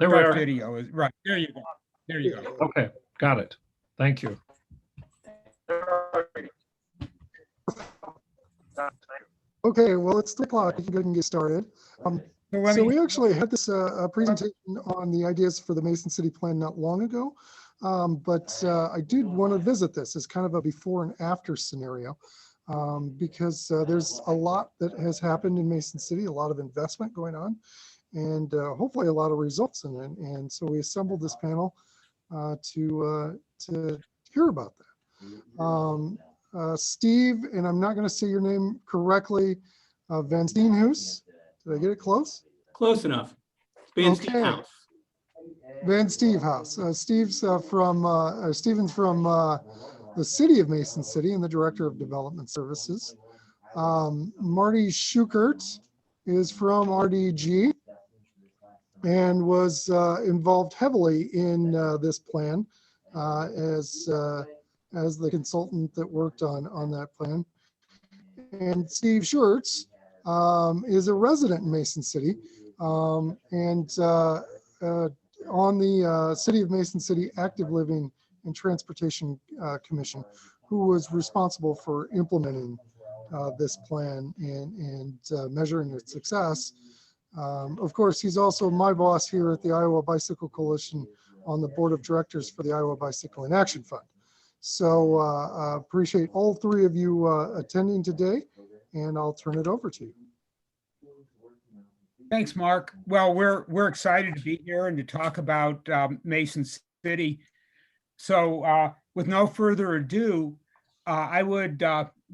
There we are. Video is right. There you go. There you go. Okay, got it. Thank you. Okay, well, it's 3 o'clock. You can go ahead and get started. So let So me, we actually had this presentation on the ideas for the Mason City Plan not long ago. But I did want to visit this as kind of a before and after scenario, because there's a lot that has happened in Mason City, a lot of investment going on, and hopefully a lot of results in it. And so we assembled this panel to hear about that. Steve, and I'm not going to say your name correctly, Van Steenhuis. Did I get it close? Close enough. Van Okay. Steenhouse. Van Stevehouse. Steven's from the city of Mason City and the Director of Development Services. Marty Schukert is from RDG and was involved heavily in this plan as the consultant that worked on that plan. And Steve Schurtz is a resident in Mason City and on the City of Mason City Active Living and Transportation Commission, who was responsible for implementing this plan and measuring its success. Of course, he's also my boss here at the Iowa Bicycle Coalition on the board of directors for the Iowa Bicycle in Action Fund. So appreciate all three of you attending today, and I'll turn it over to you. thanks, Mark. Well, we're excited to be here and to talk about Mason City. So with no further ado, I would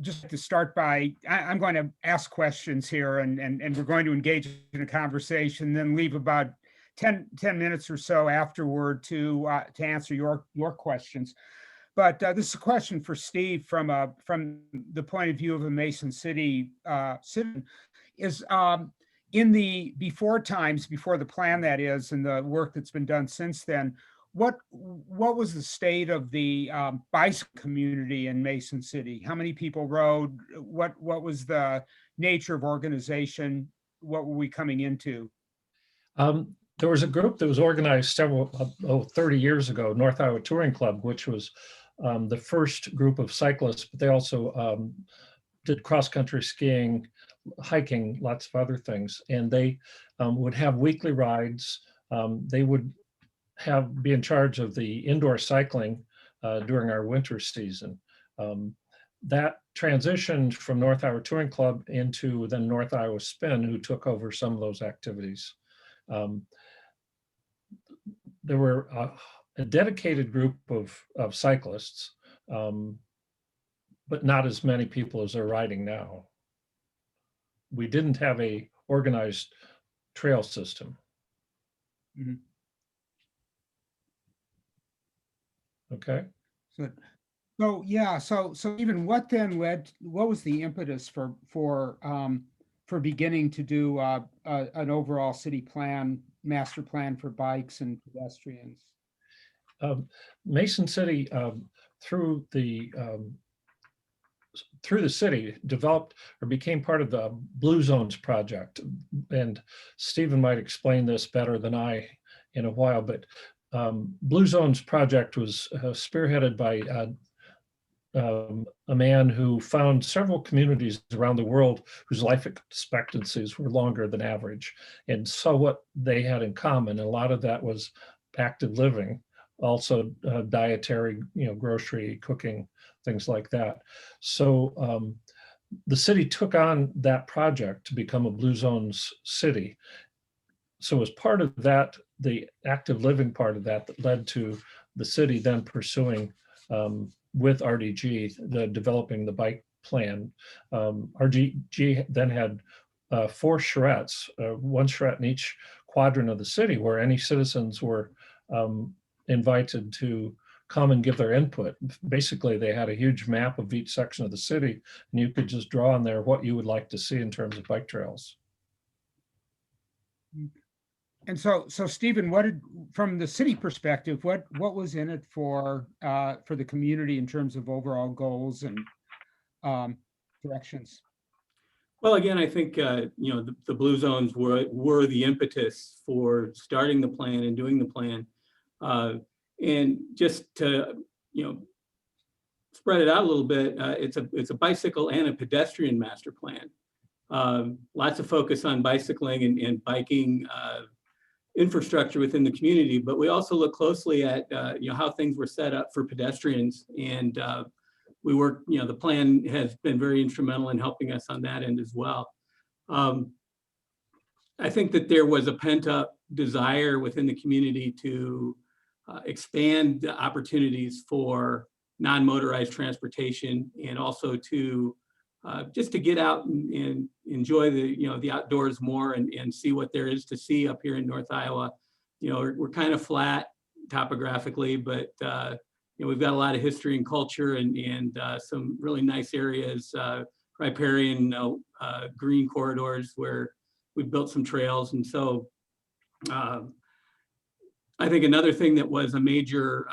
just like to start by, I'm going to ask questions here and we're going to engage in a conversation, then leave about 10 minutes or so afterward to answer your questions. But this is a question for Steve from the point of view of a Mason City citizen. Is in the before times, before the plan that is, and the work that's been done since then, what was the state of the bicycle community in Mason City? How many people rode? What was the nature of organization? What were we coming into? There was a group that was organized 30 years ago, North Iowa Touring Club, which was the first group of cyclists, but they also did cross-country skiing, hiking, lots of other things. And they would have weekly rides. They would be in charge of the indoor cycling during our winter season. That transitioned from North Iowa Touring Club into then North Iowa Spin, who took over some of those activities. There were a dedicated group of cyclists, but not as many people as are riding now. We didn't have a organized trail system. Mhm. Okay. So yeah, so even what then led? What was the impetus for beginning to do an overall city plan, master plan for bikes and pedestrians? Mason City, through the city, developed or became part of the Blue Zones project. And Stephen might explain this better than I in a while, but Blue Zones project was spearheaded by a man who found several communities around the world whose life expectancies were longer than average, and saw what they had in common. And a lot of that was active living, also dietary, grocery, cooking, things like that. So the city took on that project to become a Blue Zones city. So as part of that, the active living part of that led to the city then pursuing with RDG, developing the bike plan. RDG then had 4 charrettes, 1 charrette in each quadrant of the city, where any citizens were invited to come and give their input. Basically, they had a huge map of each section of the city, and you could just draw on there what you would like to see in terms of bike trails. And so Stephen, from the city perspective, what was in it for the community in terms of overall goals and directions? Well, again, I think, the blue zones were the impetus for starting the plan and doing the plan. And just to, spread it out a little bit, it's a bicycle and a pedestrian master plan. Lots of focus on bicycling and biking infrastructure within the community, but we also look closely at, how things were set up for pedestrians. And we work, the plan has been very instrumental in helping us on that end as well. I think that there was a pent up desire within the community to expand the opportunities for non-motorized transportation, and also to just to get out and enjoy the outdoors more and see what there is to see up here in North Iowa. We're kind of flat topographically, but we've got a lot of history and culture and some really nice areas, riparian green corridors where we've built some trails. And so I think another thing that was a major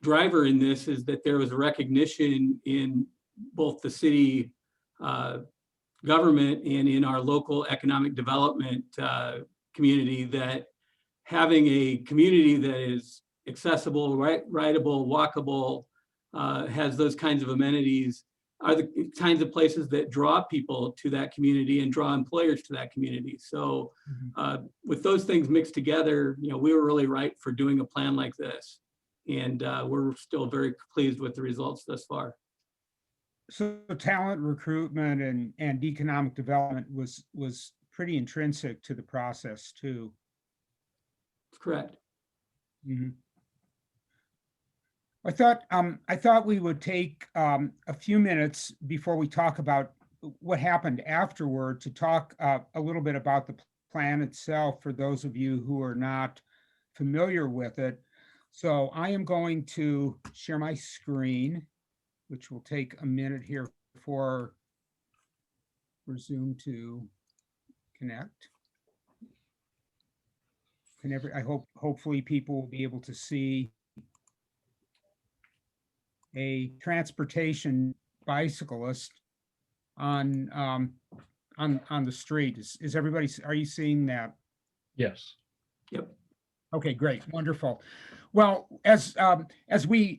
driver in this is that there was a recognition in both the city government and in our local economic development community that having a community that is accessible, rideable, walkable, has those kinds of amenities, are the kinds of places that draw people to that community and draw employers to that community. So with those things mixed together, we were really right for doing a plan like this. And we're still very pleased with the results thus far. So talent recruitment and economic development was pretty intrinsic to the process too. Correct. Mhm. I thought we would take a few minutes before we talk about what happened afterward to talk a little bit about the plan itself for those of you who are not familiar with it. So I am going to share my screen, which will take a minute here for Zoom to connect. Hopefully people will be able to see a transportation bicyclist on the street. Is everybody, are you seeing that? Yes. Yep. Okay, great, wonderful. Well, as we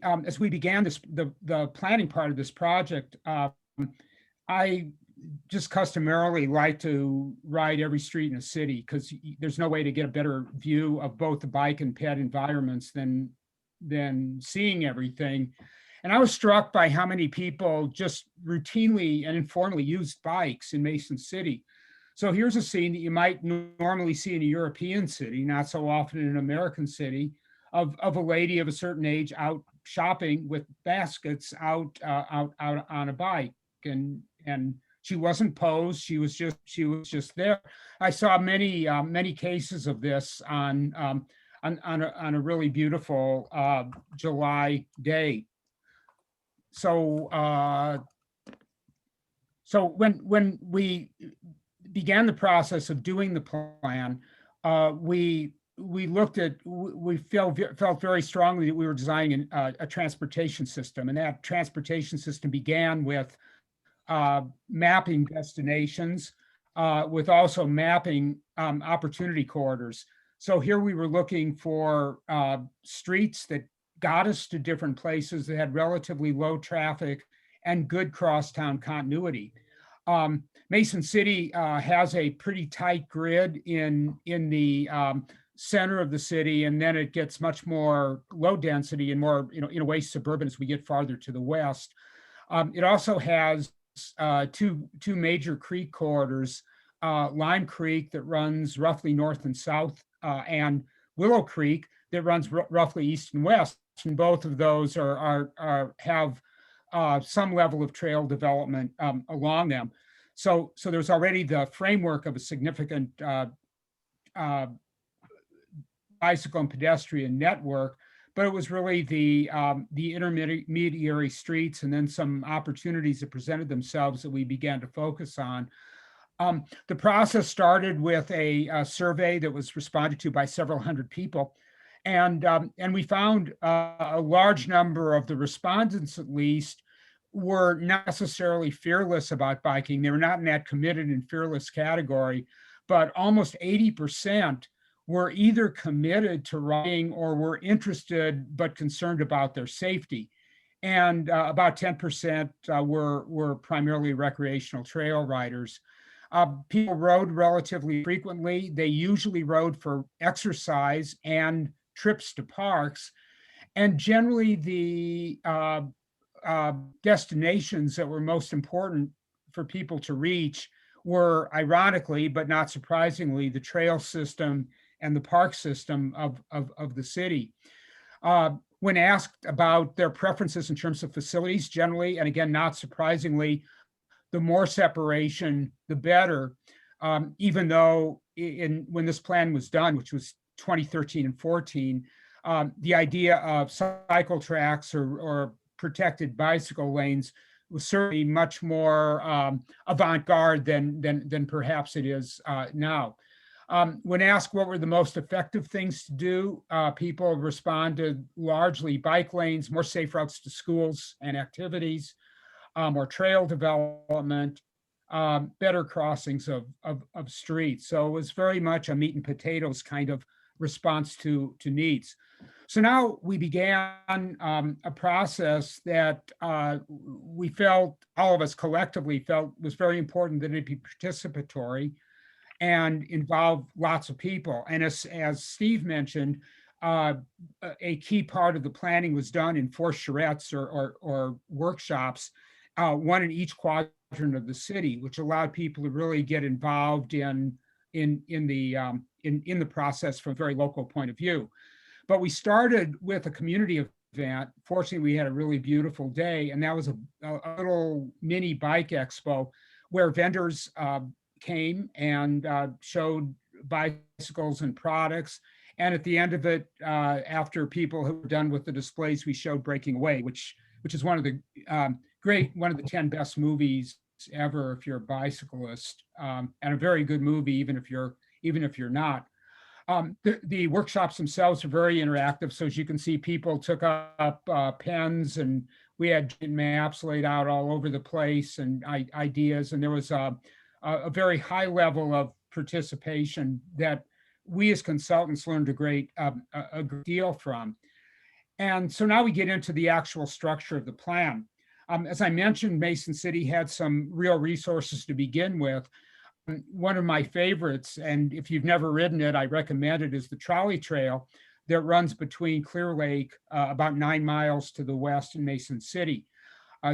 began the planning part of this project, I just customarily like to ride every street in a city because there's no way to get a better view of both the bike and ped environments than seeing everything. And I was struck by how many people just routinely and informally used bikes in Mason City. So here's a scene that you might normally see in a European city, not so often in an American city, of a lady of a certain age out shopping with baskets out on a bike, and she wasn't posed. She was just there. I saw many cases of this on a really beautiful July day. So when we began the process of doing the plan, we felt very strongly that we were designing a transportation system, and that transportation system began with mapping destinations, with also mapping opportunity corridors. So here we were looking for streets that got us to different places that had relatively low traffic and good crosstown continuity. Mason City has a pretty tight grid in the center of the city, and then it gets much more low density and more, in a way, suburban as we get farther to the west. It also has two major creek corridors, Lime Creek that runs roughly north and south, and Willow Creek that runs roughly east and west. And both of those have some level of trail development along them. So there's already the framework of a significant bicycle and pedestrian network, but it was really the intermediary streets and then some opportunities that presented themselves that we began to focus on. The process started with a survey that was responded to by several hundred people. And we found a large number of the respondents, at least, were not necessarily fearless about biking. They were not in that committed and fearless category, but almost 80% were either committed to riding or were interested but concerned about their safety. And about 10% were primarily recreational trail riders. People rode relatively frequently. They usually rode for exercise and trips to parks. And generally, the destinations that were most important for people to reach were, ironically, but not surprisingly, the trail system and the park system of the city. When asked about their preferences in terms of facilities, generally, and again, not surprisingly, the more separation, the better. Even though when this plan was done, which was 2013 and 14, the idea of cycle tracks or protected bicycle lanes was certainly much more avant-garde than perhaps it is now. When asked what were the most effective things to do, people responded largely bike lanes, more safe routes to schools and activities, or trail development, better crossings of streets. So it was very much a meat and potatoes kind of response to needs. So now we began a process that we felt, all of us collectively felt, was very important that it be participatory and involve lots of people. And as Steve mentioned, a key part of the planning was done in 4 charrettes or workshops, one in each quadrant of the city, which allowed people to really get involved in the process from a very local point of view. But we started with a community event. Fortunately, we had a really beautiful day, and that was a little mini bike expo where vendors came and showed bicycles and products. And at the end of it, after people who were done with the displays, we showed Breaking Away, which is one of the 10 best movies ever if you're a bicyclist, and a very good movie even if you're not. The workshops themselves are very interactive. So as you can see, people took up pens, and we had maps laid out all over the place and ideas. And there was a very high level of participation that we as consultants learned a great deal from. And so now we get into the actual structure of the plan. As I mentioned, Mason City had some real resources to begin with. One of my favorites, and if you've never ridden it, I recommend it, is the trolley trail that runs between Clear Lake, about 9 miles to the west in Mason City.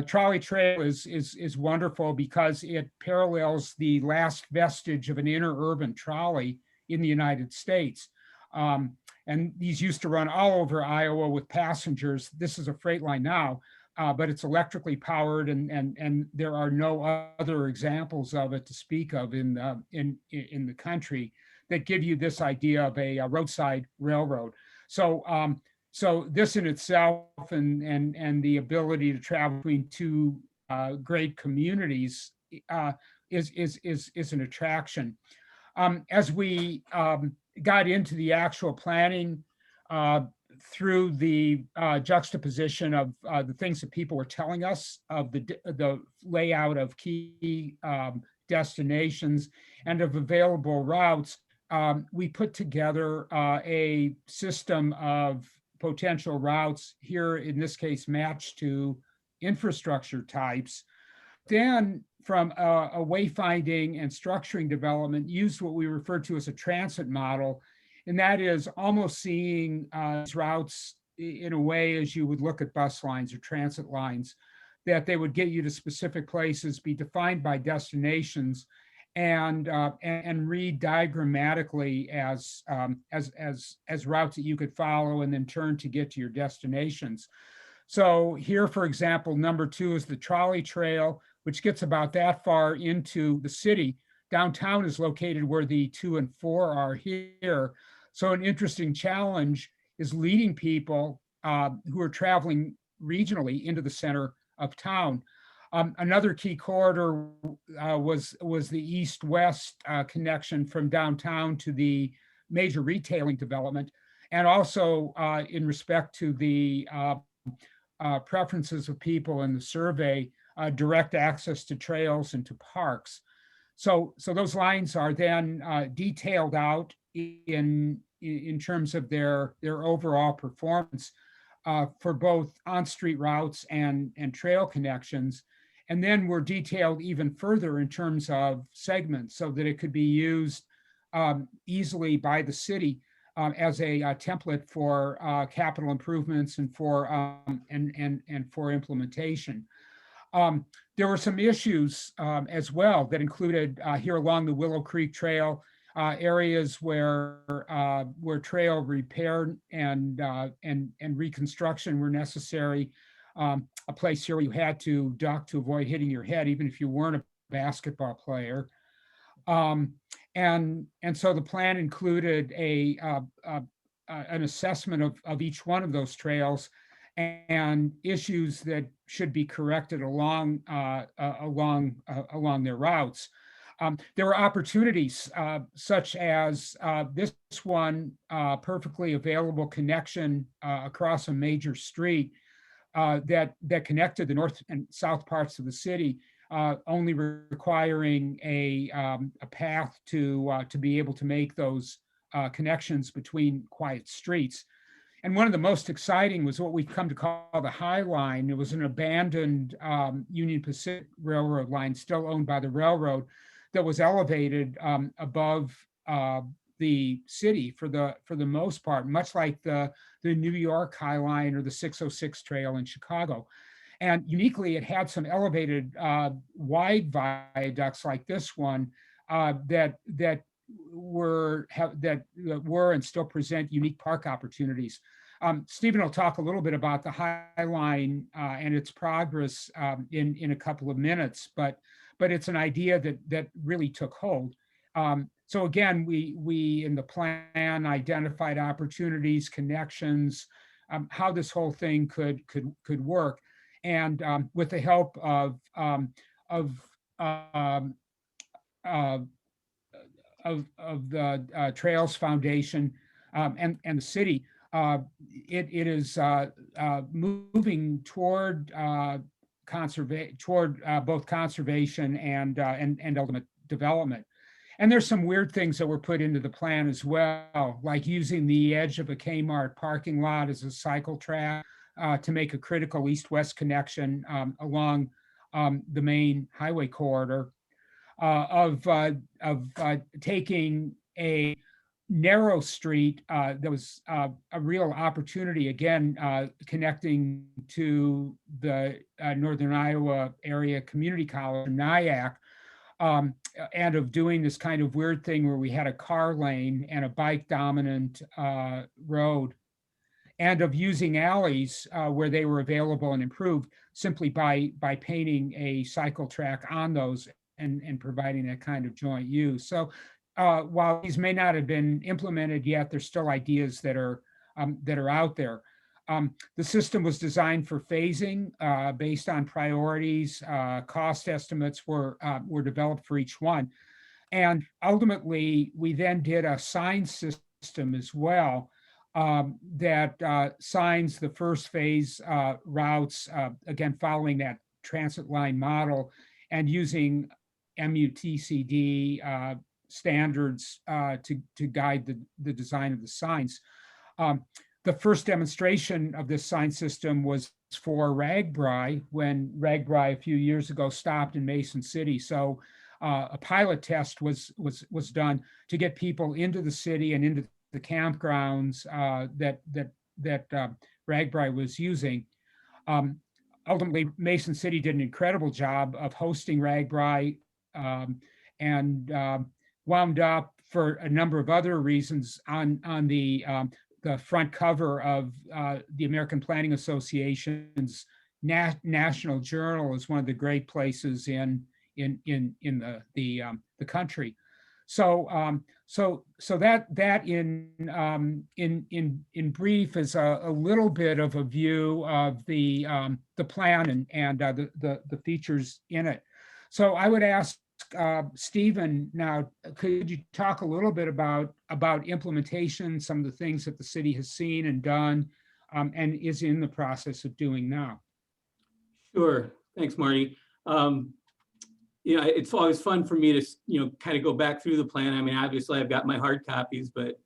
Trolley trail is wonderful because it parallels the last vestige of an interurban trolley in the United States. And these used to run all over Iowa with passengers. This is a freight line now, but it's electrically powered, and there are no other examples of it to speak of in the country that give you this idea of a roadside railroad. So this in itself and the ability to travel between 2 great communities is an attraction. As we got into the actual planning, through the juxtaposition of the things that people were telling us of the layout of key destinations and of available routes, we put together a system of potential routes, here in this case matched to infrastructure types. Then from a wayfinding and structuring development, used what we refer to as a transit model. And that is almost seeing these routes in a way as you would look at bus lines or transit lines, that they would get you to specific places, be defined by destinations, and read diagrammatically as routes that you could follow and then turn to get to your destinations. So here, for example, number 2 is the trolley trail, which gets about that far into the city. Downtown is located where the 2 and 4 are here. So an interesting challenge is leading people who are traveling regionally into the center of town. Another key corridor was the east-west connection from downtown to the major retailing development, and also in respect to the preferences of people in the survey, direct access to trails and to parks. So those lines are then detailed out in terms of their overall performance for both on-street routes and trail connections. And then we're detailed even further in terms of segments so that it could be used easily by the city as a template for capital improvements and for implementation. There were some issues as well that included here along the Willow Creek Trail, areas where trail repair and reconstruction were necessary. A place here where you had to duck to avoid hitting your head, even if you weren't a basketball player. And so the plan included an assessment of each one of those trails and issues that should be corrected along their routes. There were opportunities such as this one, perfectly available connection across a major street that connected the north and south parts of the city, only requiring a path to be able to make those connections between quiet streets. And one of the most exciting was what we've come to call the High Line. It was an abandoned Union Pacific Railroad line, still owned by the railroad, that was elevated above the city for the most part, much like the New York High Line or the 606 Trail in Chicago. And uniquely, it had some elevated wide viaducts like this one that were and still present unique park opportunities. Stephen will talk a little bit about the High Line and its progress in a couple of minutes, but it's an idea that really took hold. So again, we in the plan identified opportunities, connections, how this whole thing could work, and with the help of the Trails Foundation and the city, it is moving toward both conservation and ultimate development. And there's some weird things that were put into the plan as well, like using the edge of a Kmart parking lot as a cycle track to make a critical east-west connection along the main highway corridor, of taking a narrow street that was a real opportunity, again, connecting to the Northern Iowa Area Community College, NIAC, and of doing this kind of weird thing where we had a car lane and a bike dominant road, and of using alleys where they were available and improved simply by painting a cycle track on those and providing that kind of joint use. So while these may not have been implemented yet, there's still ideas that are out there. The system was designed for phasing based on priorities. Cost estimates were developed for each one. And ultimately, we then did a sign system as well that signs the first phase routes, again, following that transit line model and using MUTCD standards to guide the design of the signs. The first demonstration of this sign system was for RAGBRAI when RAGBRAI a few years ago stopped in Mason City. So a pilot test was done to get people into the city and into the campgrounds that RAGBRAI was using. Ultimately, Mason City did an incredible job of hosting RAGBRAI and wound up for a number of other reasons on the front cover of the American Planning Association's National Journal as one of the great places in the country. So that in brief is a little bit of a view of the plan and the features in it. So I would ask Stephen now, could you talk a little bit about implementation, some of the things that the city has seen and done, and is in the process of doing now. Sure. Thanks, Marty. It's always fun for me to, kind of go back through the plan. I mean, obviously I've got my hard copies, but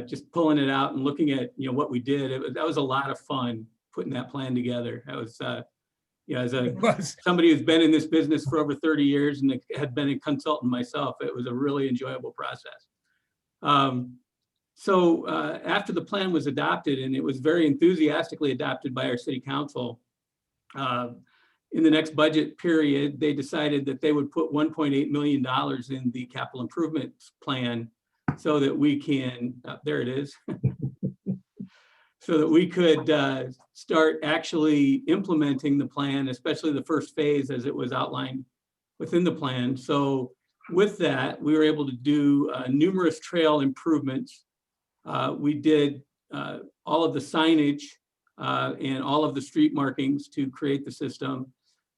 just pulling it out and looking at, what we did, that was a lot of fun putting that plan together. That was, as It was. somebody who's been in this business for over 30 years and had been a consultant myself, it was a really enjoyable process. So after the plan was adopted, and it was very enthusiastically adopted by our city council, in the next budget period, they decided that they would put $1.8 million in the capital improvements plan so that we can, there it is, so that we could start actually implementing the plan, especially the first phase as it was outlined within the plan. So with that, we were able to do numerous trail improvements. We did all of the signage and all of the street markings to create the system.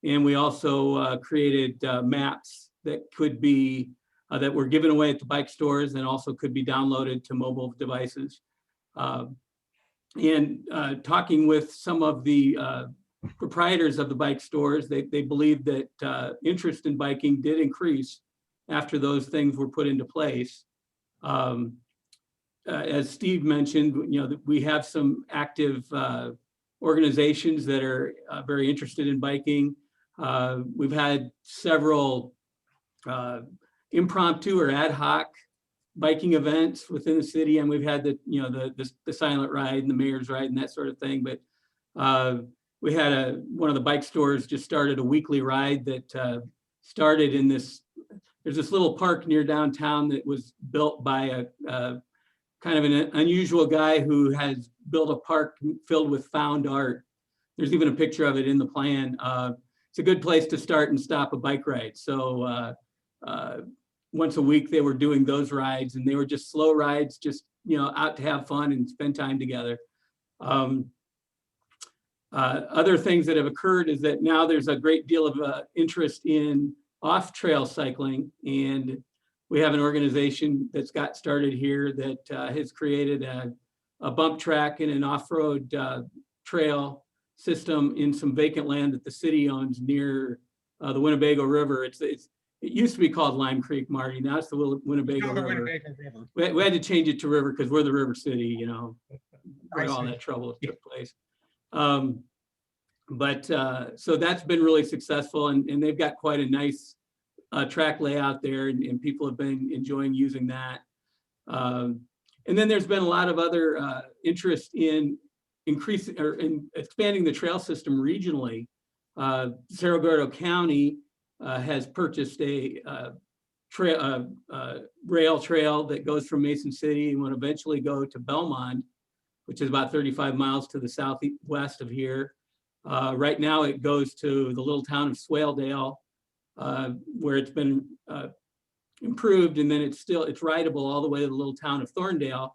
And we also created maps that could be, that were given away at the bike stores and also could be downloaded to mobile devices. And talking with some of the proprietors of the bike stores, they believed that interest in biking did increase after those things were put into place. As Steve mentioned, we have some active organizations that are very interested in biking. We've had several impromptu or ad hoc biking events within the city, and we've had the silent ride and the mayor's ride and that sort of thing. But we had one of the bike stores just started a weekly ride that started in this. There's this little park near downtown that was built by a kind of an unusual guy who has built a park filled with found art. There's even a picture of it in the plan. It's a good place to start and stop a bike ride. So once a week they were doing those rides, and they were just slow rides, just out to have fun and spend time together. Other things that have occurred is that now there's a great deal of interest in off-trail cycling, and we have an organization that's got started here that has created a bump track and an off-road trail system in some vacant land that the city owns near the Winnebago River. It used to be called Lime Creek, Marty. Now it's the Winnebago River. We had to change it to river because we're the river city, where all that trouble took place. So that's been really successful, and they've got quite a nice track layout there, and people have been enjoying using that. And then there's been a lot of other interest in increasing or in expanding the trail system regionally. Cerro Gordo County has purchased a rail trail that goes from Mason City and will eventually go to Belmont, which is about 35 miles to the southwest of here. Right now it goes to the little town of Swaledale, where it's been improved, and then it's rideable all the way to the little town of Thornton,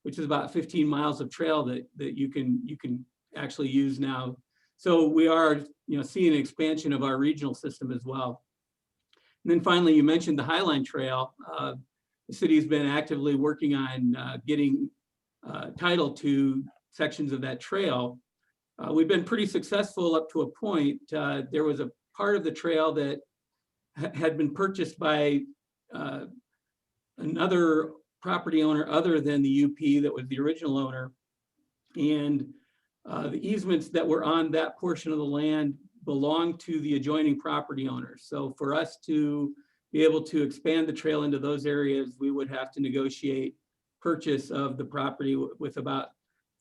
which is about 15 miles of trail that you can actually use now. So we are seeing an expansion of our regional system as well. And then finally, you mentioned the Highline Trail. The city's been actively working on getting title to sections of that trail. We've been pretty successful up to a point. There was a part of the trail that had been purchased by another property owner other than the UP that was the original owner. And the easements that were on that portion of the land belonged to the adjoining property owners. So for us to be able to expand the trail into those areas, we would have to negotiate purchase of the property with about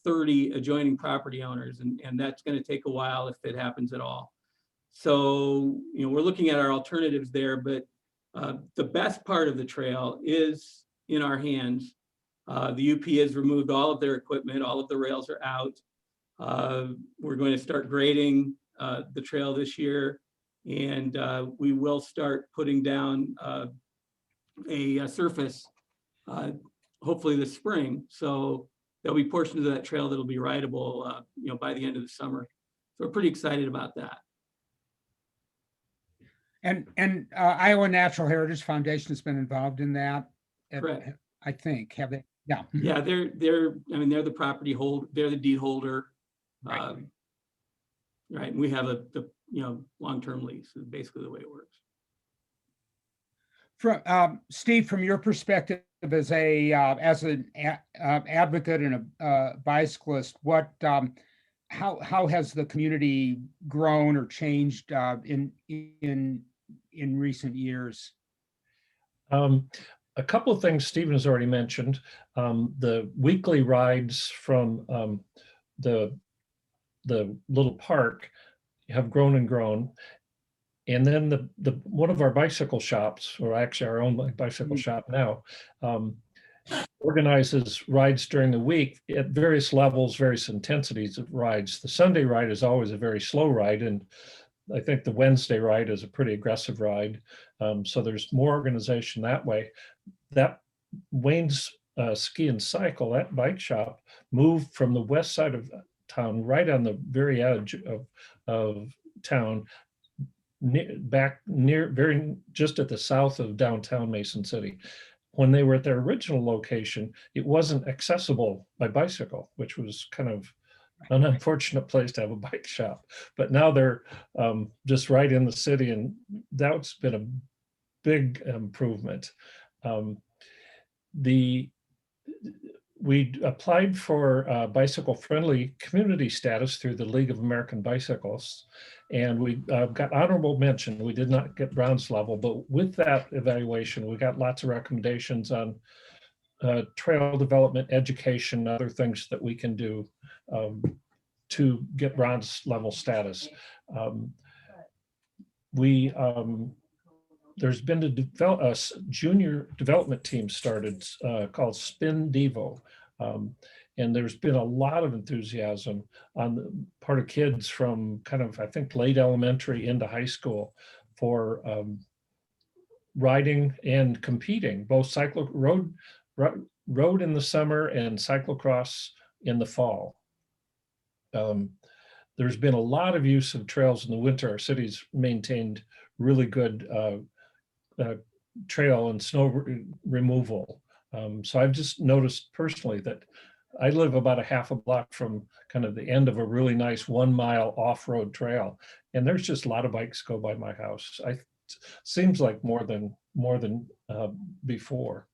30 adjoining property owners, and that's going to take a while if it happens at all. So we're looking at our alternatives there, but the best part of the trail is in our hands. The UP has removed all of their equipment, all of the rails are out. We're going to start grading the trail this year, and we will start putting down a surface hopefully this spring. So there'll be portions of that trail that'll be rideable, by the end of the summer. So we're pretty excited about that. And Iowa Natural Heritage Foundation has been involved in that. Correct. I think, have they? Yeah. Yeah, I mean, they're the property hold, they're the deed holder. Right. Right, and we have long-term lease is basically the way it works. Steve, from your perspective as an advocate and a bicyclist, how has the community grown or changed in recent years? A couple of things Stephen has already mentioned. The weekly rides from the little park have grown and grown. And then the one of our bicycle shops, or actually our own bicycle shop now, organizes rides during the week at various levels, various intensities of rides. The Sunday ride is always a very slow ride, and I think the Wednesday ride is a pretty aggressive ride. So there's more organization that way. That Wayne's Ski and Cycle, that bike shop, moved from the west side of town, right on the very edge of town, back near, very just at the south of downtown Mason City. When they were at their original location, it wasn't accessible by bicycle, which was kind of an unfortunate place to have a bike shop. But now they're just right in the city, and that's been a big improvement. We applied for bicycle-friendly community status through the League of American Bicyclists, and we got honorable mention. We did not get bronze level, but with that evaluation, we got lots of recommendations on trail development, education, other things that we can do to get bronze level status. There's been a junior development team started called Spin Devo. And there's been a lot of enthusiasm on the part of kids from kind of, I think, late elementary into high school for riding and competing, both road in the summer and cyclocross in the fall. There's been a lot of use of trails in the winter. Our city's maintained really good trail and snow removal. So I've just noticed personally that I live about a half a block from kind of the end of a really nice 1 mile off-road trail, and there's just a lot of bikes go by my house. Seems like more than before.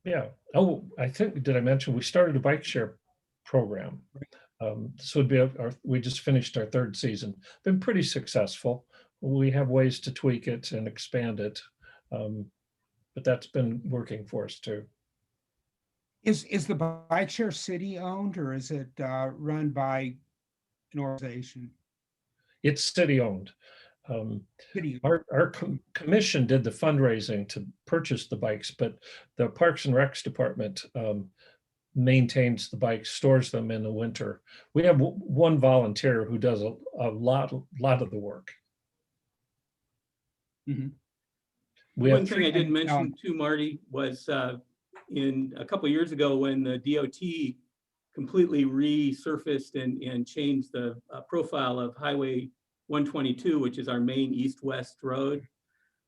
Yeah. Oh, I think, did I mention we started a bike share program? This would be we just finished our 3rd season. Been pretty successful. We have ways to tweak it and expand it, but that's been working for us too. Is the bike share city owned, or is it run by an organization? It's city owned. Our commission did the fundraising to purchase the bikes, but the Parks and Recs department maintains the bikes, stores them in the winter. We have one volunteer who does a lot of the work. Mm-hmm. One thing I didn't mention too, Marty, was in a couple of years ago when the DOT completely resurfaced and changed the profile of Highway 122, which is our main east-west road.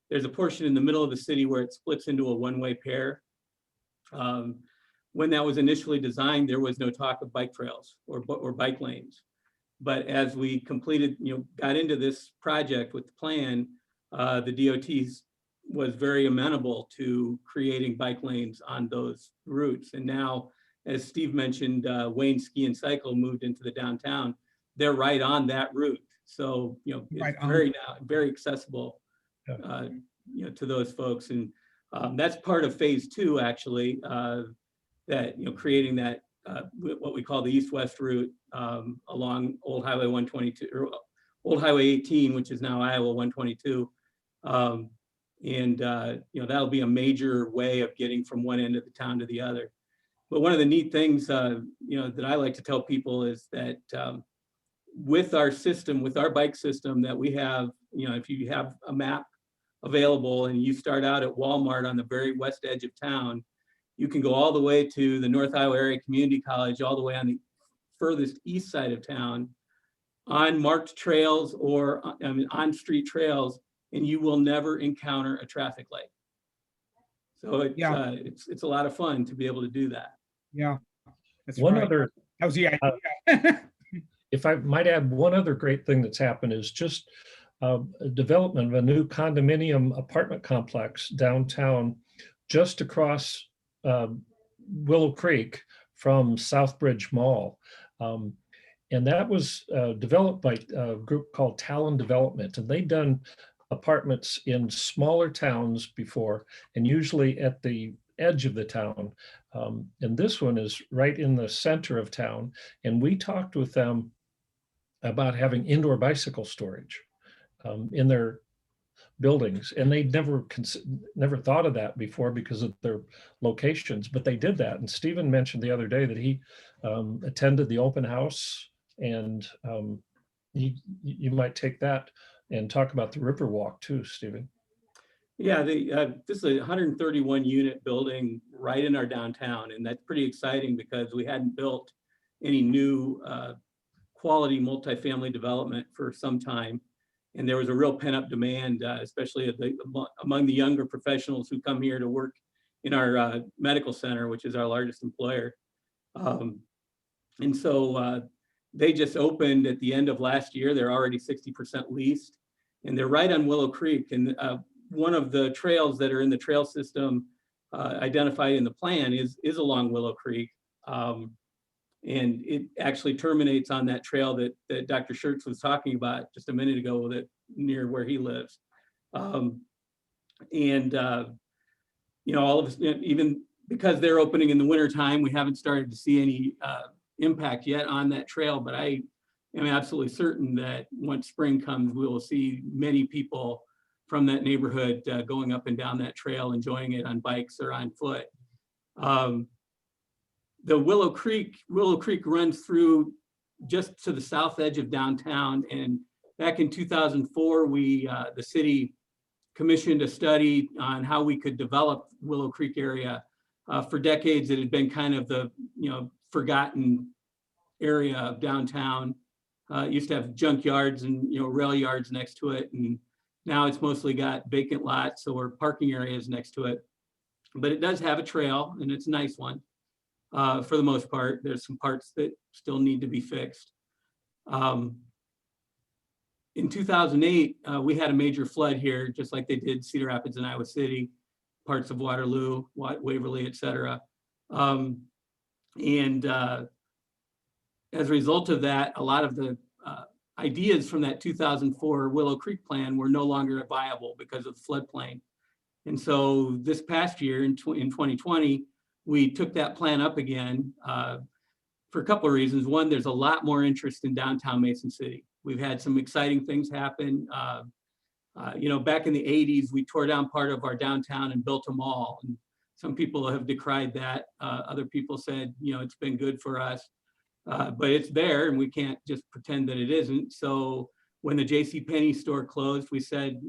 There's a portion in the middle of the city where it splits into a one-way pair. When that was initially designed, there was no talk of bike trails or bike lanes. But as we completed, got into this project with the plan, the DOT was very amenable to creating bike lanes on those routes. And now, as Steve mentioned, Wayne Ski and Cycle moved into the downtown. They're right on that route. So, it's very accessible, to those folks. And that's part of phase 2, actually, that, creating that, what we call the east-west route along Old Highway 122, or Old Highway 18, which is now Iowa 122. That'll be a major way of getting from one end of the town to the other. But one of the neat things, that I like to tell people is that with our system, with our bike system that we have, if you have a map available and you start out at Walmart on the very west edge of town, you can go all the way to the North Iowa Area Community College, all the way on the furthest east side of town on marked trails or on street trails, and you will never encounter a traffic light. So Yeah. it's a lot of fun to be able to do that. Yeah, that's One right. other, That was the idea. if I might add, one other great thing that's happened is just development of a new condominium apartment complex downtown, just across Willow Creek from Southbridge Mall. And that was developed by a group called Talon Development, and they'd done apartments in smaller towns before, and usually at the edge of the town. And this one is right in the center of town. And we talked with them about having indoor bicycle storage in their buildings, and they'd never thought of that before because of their locations, but they did that. And Stephen mentioned the other day that he attended the open house, and you might take that and talk about the Riverwalk too, Stephen. Yeah, this is a 131 unit building right in our downtown, and that's pretty exciting because we hadn't built any new quality multifamily development for some time. And there was a real pent up demand, especially among the younger professionals who come here to work in our medical center, which is our largest employer. And so they just opened at the end of last year. They're already 60% leased, and they're right on Willow Creek. And one of the trails that are in the trail system identified in the plan is along Willow Creek. And it actually terminates on that trail that Dr. Schertz was talking about just a minute ago, that near where he lives. You know, all of us, even because they're opening in the winter time, we haven't started to see any impact yet on that trail, but I am absolutely certain that once spring comes, we will see many people from that neighborhood going up and down that trail, enjoying it on bikes or on foot. The Willow Creek runs through just to the south edge of downtown. And back in 2004, the city commissioned a study on how we could develop Willow Creek area. For decades, it had been kind of the forgotten area of downtown. It used to have junkyards and rail yards next to it, and now it's mostly got vacant lots or parking areas next to it. But it does have a trail, and it's a nice one. For the most part, there's some parts that still need to be fixed. In 2008, we had a major flood here, just like they did Cedar Rapids and Iowa City, parts of Waterloo, Waverly, et cetera. As a result of that, a lot of the ideas from that 2004 Willow Creek plan were no longer viable because of the floodplain. And so this past year in 2020, we took that plan up again for a couple of reasons. One, there's a lot more interest in downtown Mason City. We've had some exciting things happen. Back in the 80s, we tore down part of our downtown and built a mall. And some people have decried that. Other people said, it's been good for us. But it's there, and we can't just pretend that it isn't. So when the JCPenney store closed, we said,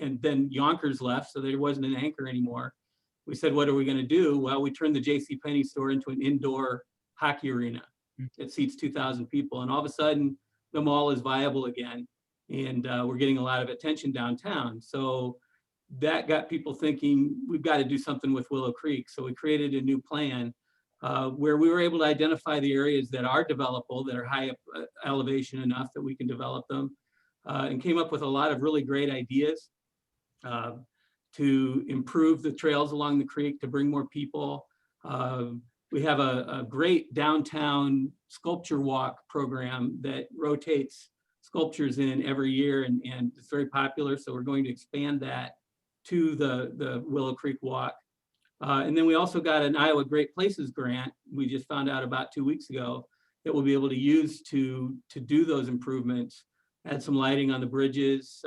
and then Yonkers left, so there wasn't an anchor anymore. We said, what are we going to do? Well, we turned the JCPenney store into an indoor hockey arena that seats 2,000 people. And all of a sudden, the mall is viable again. And we're getting a lot of attention downtown. So that got people thinking, we've got to do something with Willow Creek. So we created a new plan where we were able to identify the areas that are developable, that are high up elevation enough that we can develop them, and came up with a lot of really great ideas to improve the trails along the creek, to bring more people. We have a great downtown sculpture walk program that rotates sculptures in every year, and it's very popular. So we're going to expand that to the Willow Creek Walk. And then we also got an Iowa Great Places grant we just found out about 2 weeks ago that we'll be able to use to do those improvements, add some lighting on the bridges,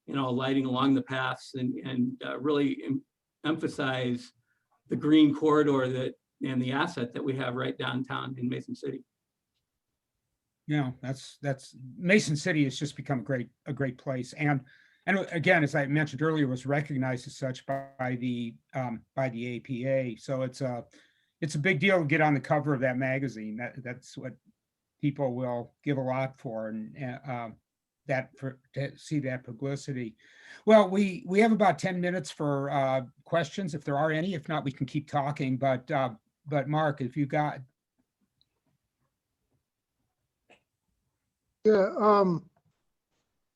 lighting along the paths, and really emphasize the green corridor and the asset that we have right downtown in Mason City. Yeah, that's Mason City has just become a great place, and again, as I mentioned earlier, was recognized as such by the APA. So it's a big deal to get on the cover of that magazine. That's what people will give a lot for, and to see that publicity. Well, we have about 10 minutes for questions, if there are any. If not, we can keep talking. But Mark, if you got. Yeah,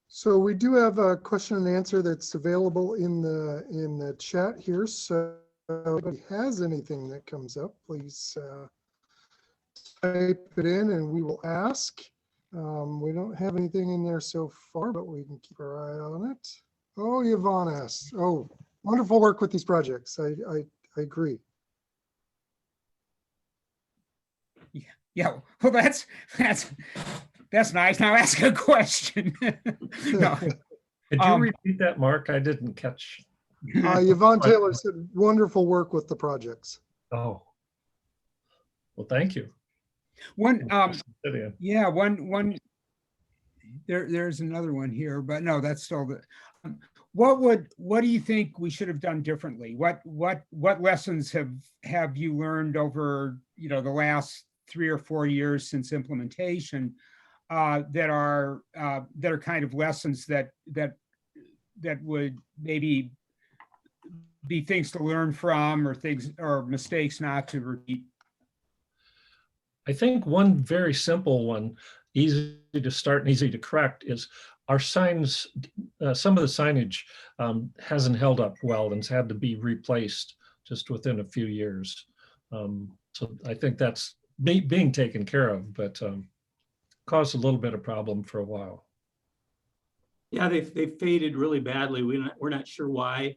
so we do have a question and answer that's available in the chat here. So if anybody has anything that comes up, please type it in and we will ask. We don't have anything in there so far, but we can keep our eye on it. Oh, Yvonne asked, oh, wonderful work with these projects. I agree. Yeah, well, that's nice. Now ask a question. No. Could you repeat that, Mark? I didn't catch. Yvonne Taylor said, wonderful work with the projects. Oh, well, thank you. One, yeah, one. There's another one here, but no, that's still the. What do you think we should have done differently? What lessons have you learned over, the last 3 or 4 years since implementation that are kind of lessons that would maybe be things to learn from, or mistakes not to repeat? I think one very simple one, easy to start and easy to correct, is our signs. Some of the signage hasn't held up well and has had to be replaced just within a few years. So I think that's being taken care of, but caused a little bit of problem for a while. Yeah, they've faded really badly. We're not sure why.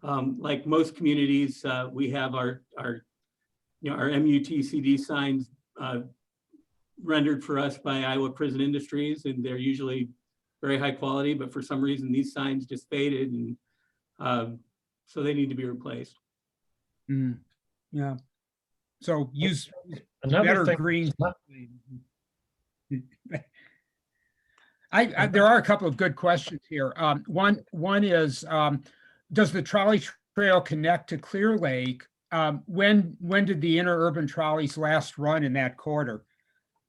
Like most communities, we have our MUTCD signs rendered for us by Iowa Prison Industries, and they're usually very high quality, but for some reason these signs just faded, and so they need to be replaced. Yeah. So use Another better thing, green. There are a couple of good questions here. One is, does the trolley trail connect to Clear Lake? When did the interurban trolleys last run in that corridor?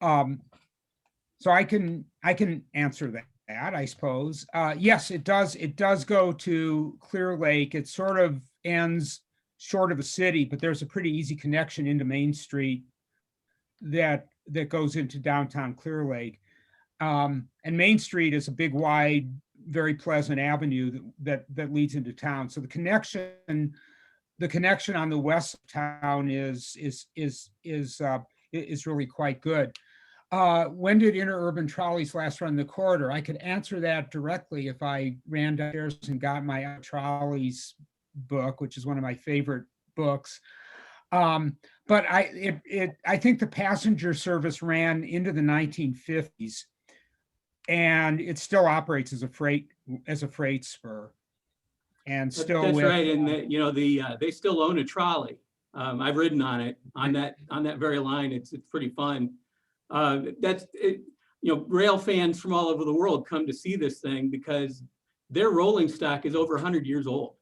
So I can answer that, I suppose. Yes, it does. It does go to Clear Lake. It sort of ends short of the city, but there's a pretty easy connection into Main Street that goes into downtown Clear Lake. And Main Street is a big, wide, very pleasant avenue that leads into town. So the connection on the west of town is really quite good. When did interurban trolleys last run the corridor? I could answer that directly if I ran downstairs and got my trolleys book, which is one of my favorite books. But I think the passenger service ran into the 1950s, and it still operates as a freight spur. And still, that's right. And they still own a trolley. I've ridden on it on that very line. It's pretty fun. Rail fans from all over the world come to see this thing because their rolling stock is over 100 years old.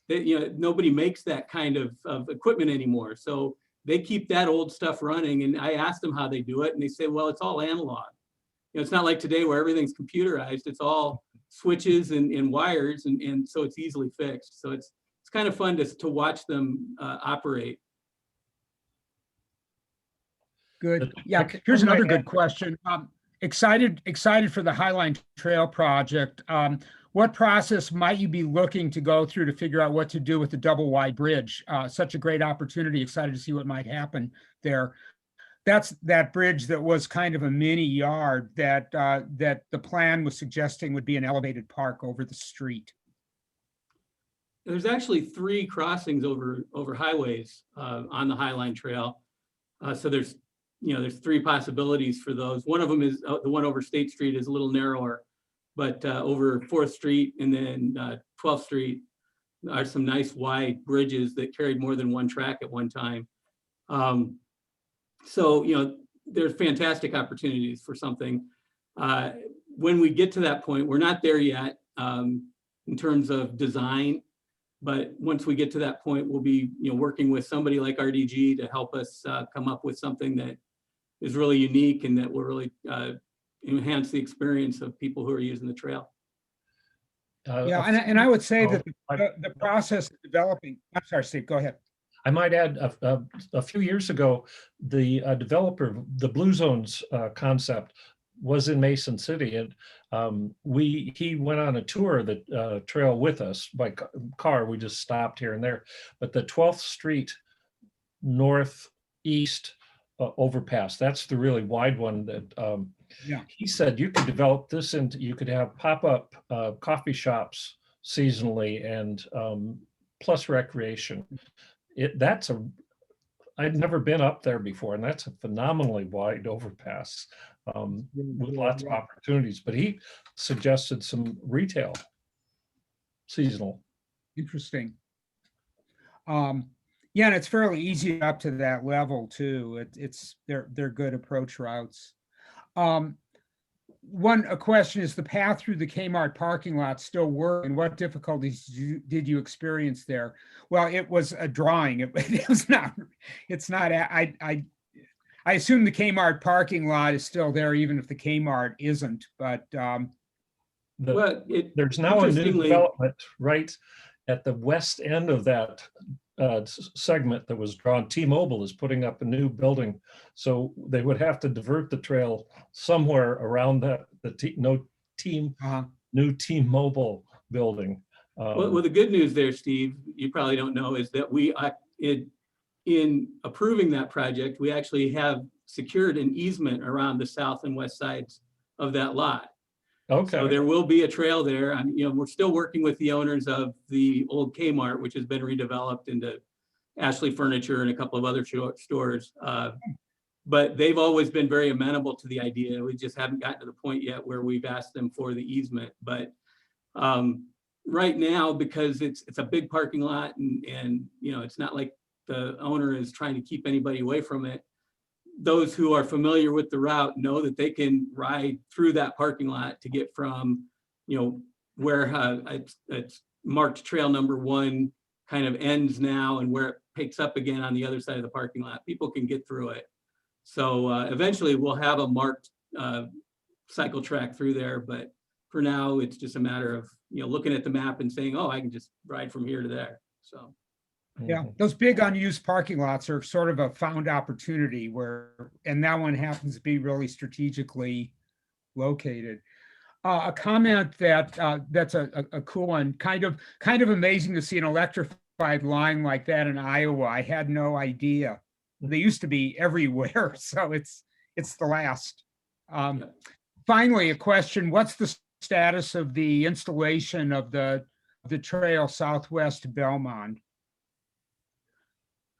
Nobody makes that kind of equipment anymore. So they keep that old stuff running. And I asked them how they do it, and they say, well, it's all analog. It's not like today where everything's computerized. It's all switches and wires, and so it's easily fixed. So it's kind of fun to watch them operate. Good. Yeah. Here's another good question. Excited for the Highline Trail project. What process might you be looking to go through to figure out what to do with the double wide bridge? Such a great opportunity. Excited to see what might happen there. That's that bridge that was kind of a mini yard that the plan was suggesting would be an elevated park over the street. There's actually 3 crossings over highways on the Highline Trail. So there's 3 possibilities for those. One of them is the one over State Street is a little narrower, but over 4th Street and then 12th Street are some nice wide bridges that carried more than one track at one time. So, there's fantastic opportunities for something. When we get to that point, we're not there yet in terms of design, but once we get to that point, we'll be working with somebody like RDG to help us come up with something that is really unique and that will really enhance the experience of people who are using the trail. Yeah, and I would say that I- the process of developing, I'm sorry, Steve, go ahead. I might add, a few years ago, the developer, the Blue Zones concept was in Mason City, and he went on a tour of the trail with us by car. We just stopped here and there, but the 12th Street northeast overpass, that's the really wide one that Yeah. he said you could develop this into, you could have pop-up coffee shops seasonally and plus recreation. I'd never been up there before, and that's a phenomenally wide overpass with lots of opportunities. But he suggested some retail, seasonal. Interesting. Yeah, and it's fairly easy up to that level too. They're good approach routes. A question is, the path through the Kmart parking lot still work, and what difficulties did you experience there? Well, it was a drawing. It was not. It's not. I assume the Kmart parking lot is still there, even if the Kmart isn't. But Well, There's now a new interestingly- development right at the west end of that segment that was drawn. T-Mobile is putting up a new building, so they would have to divert the trail somewhere around new T-Mobile building. Well, the good news there, Steve, you probably don't know, is that in approving that project, we actually have secured an easement around the south and west sides of that lot. So Okay, there will be a trail there. And, we're still working with the owners of the old Kmart, which has been redeveloped into Ashley Furniture and a couple of other stores. But they've always been very amenable to the idea. We just haven't gotten to the point yet where we've asked them for the easement. But right now, because it's a big parking lot and it's not like the owner is trying to keep anybody away from it. Those who are familiar with the route know that they can ride through that parking lot to get from, where it's marked trail number 1 kind of ends now and where it picks up again on the other side of the parking lot. People can get through it. So eventually we'll have a marked cycle track through there, but for now it's just a matter of, looking at the map and saying, oh, I can just ride from here to there. So. yeah, those big unused parking lots are sort of a found opportunity and that one happens to be really strategically located. A comment that's a cool one, kind of amazing to see an electrified line like that in Iowa. I had no idea. They used to be everywhere, so it's the last. Finally, a question: what's the status of the installation of the trail southwest to Belmont?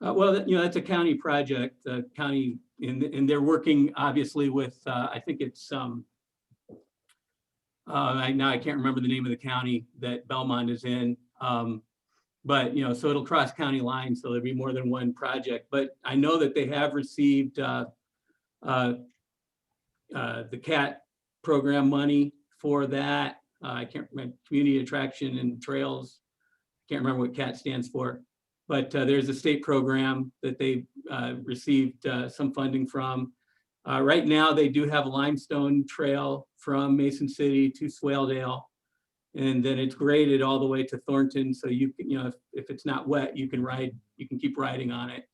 Well, that's a county project. The county, and they're working obviously with, I think it's, now I can't remember the name of the county that Belmont is in. But, so it'll cross county lines, so there'll be more than one project. But I know that they have received the CAT program money for that. I can't remember, Community Attraction and Trails. Can't remember what CAT stands for. But there's a state program that they received some funding from. Right now, they do have a limestone trail from Mason City to Swaledale. And then it's graded all the way to Thornton. So you can, if it's not wet, you can keep riding on it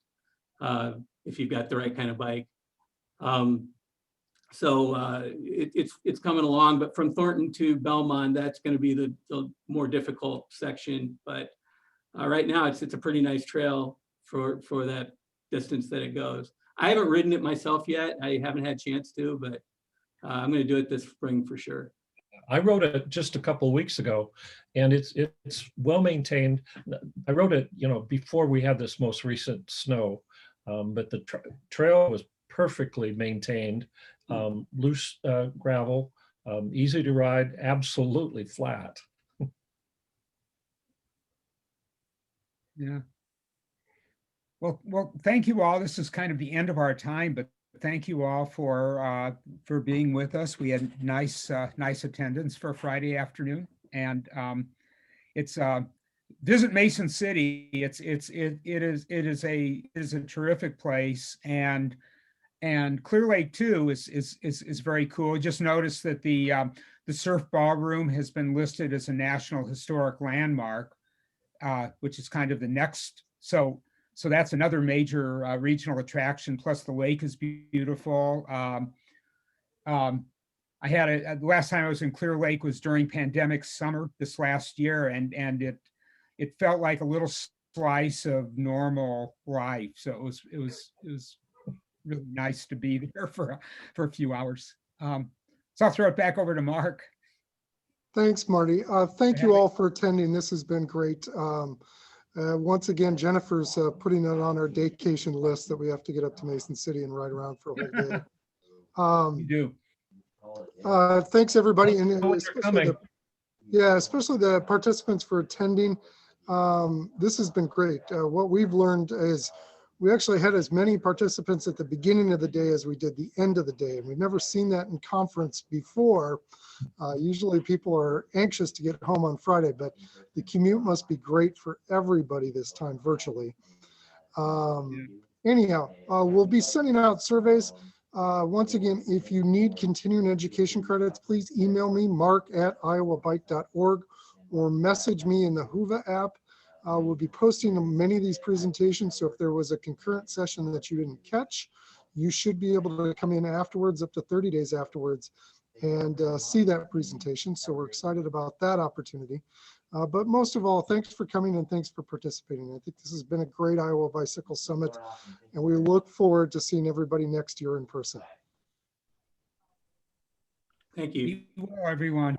if you've got the right kind of bike. It's coming along, but from Thornton to Belmont, that's going to be the more difficult section. But right now, it's a pretty nice trail for that distance that it goes. I haven't ridden it myself yet. I haven't had a chance to, but I'm going to do it this spring for sure. I rode it just a couple of weeks ago, and it's well maintained. I rode it, before we had this most recent snow, but the trail was perfectly maintained, loose gravel, easy to ride, absolutely flat. Yeah. Well, thank you all. This is kind of the end of our time, but thank you all for being with us. We had nice attendance for Friday afternoon, and it's visit Mason City. It is a terrific place, and And Clear Lake too is very cool. Just noticed that the Surf Ballroom has been listed as a National Historic Landmark, which is kind of the next. So that's another major regional attraction. Plus the lake is beautiful. I had the last time I was in Clear Lake was during pandemic summer this last year, and it felt like a little slice of normal life. So it was really nice to be there for a few hours. So I'll throw it back over to Mark. Thanks, Marty. Thank you all for attending. This has been great. Once again, Jennifer's putting it on our vacation list that we have to get up to Mason City and ride around for a whole day. You do. Thanks, everybody. And Oh, you're coming. especially the participants for attending. This has been great. What we've learned is we actually had as many participants at the beginning of the day as we did the end of the day. And we've never seen that in conference before. Usually people are anxious to get home on Friday, but the commute must be great for everybody this time virtually. Anyhow, we'll be sending out surveys. Once again, if you need continuing education credits, please email me, mark@iowabike.org, or message me in the Whova app. We'll be posting many of these presentations, so if there was a concurrent session that you didn't catch, you should be able to come in afterwards, up to 30 days afterwards, and see that presentation. So we're excited about that opportunity. But most of all, thanks for coming and thanks for participating. I think this has been a great Iowa Bicycle Summit, and we look forward to seeing everybody next year in person. Thank you. Be well, everyone.